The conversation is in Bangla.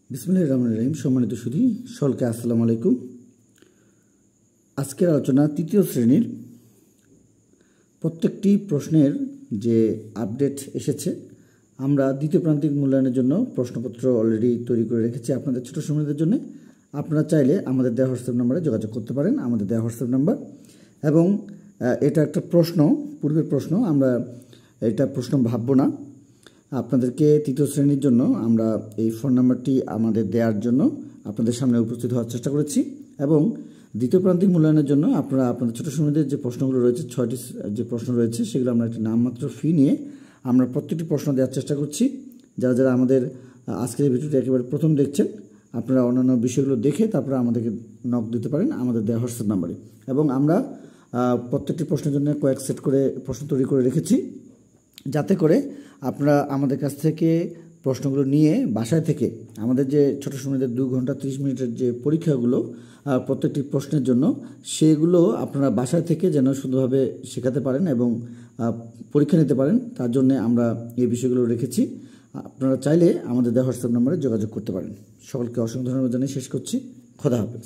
বিসমিল্লাহির রহমানির রহিম। সম্মানিত সুধী সকলকে আসসালামু আলাইকুম। আজকের আলোচনা তৃতীয় শ্রেণীর প্রত্যেকটি প্রশ্নের যে আপডেট এসেছে, আমরা দ্বিতীয় প্রান্তিক মূল্যায়নের জন্য প্রশ্নপত্র অলরেডি তৈরি করে রেখেছি আপনাদের ছোট শ্রমিকদের জন্য। আপনারা চাইলে আমাদের দেওয়া হোয়াটসঅ্যাপ নাম্বারে যোগাযোগ করতে পারেন, আমাদের দেওয়া হোয়াটসঅ্যাপ নাম্বার। এবং এটা একটা প্রশ্ন, পূর্বের প্রশ্ন, আমরা এটা প্রশ্ন ভাববো না। আপনাদেরকে তৃতীয় শ্রেণীর জন্য আমরা এই ফোন নাম্বারটি আমাদের দেওয়ার জন্য আপনাদের সামনে উপস্থিত হওয়ার চেষ্টা করেছি। এবং দ্বিতীয় প্রান্তিক মূল্যায়নের জন্য আপনারা আপনাদের ছোটো শ্রেণীদের যে প্রশ্নগুলো রয়েছে, 6টি যে প্রশ্ন রয়েছে, সেগুলো আমরা একটি নামমাত্র ফি নিয়ে আমরা প্রত্যেকটি প্রশ্ন দেওয়ার চেষ্টা করছি। যারা যারা আমাদের আজকের ভিডিওটি একেবারে প্রথম দেখছেন, আপনারা অন্যান্য বিষয়গুলো দেখে তারপরে আমাদেরকে নক দিতে পারেন আমাদের দেওয়া হোয়াটসঅ্যাপ নাম্বারে। এবং আমরা প্রত্যেকটি প্রশ্নের জন্য কয়েক সেট করে প্রশ্ন তৈরি করে রেখেছি, যাতে করে আপনারা আমাদের কাছ থেকে প্রশ্নগুলো নিয়ে বাসায় থেকে আমাদের যে ছোটো সময়দের 2 ঘন্টা 30 মিনিটের যে পরীক্ষাগুলো প্রত্যেকটি প্রশ্নের জন্য, সেগুলো আপনারা বাসায় থেকে যেন সুন্দরভাবে শেখাতে পারেন এবং পরীক্ষা নিতে পারেন, তার জন্য আমরা এই বিষয়গুলো রেখেছি। আপনারা চাইলে আমাদের দেওয়া হোয়াটসঅ্যাপ নম্বরে যোগাযোগ করতে পারেন। সকলকে অসংখ্য ধন্যবাদ জানিয়ে শেষ করছি। খোদা হাফেজ।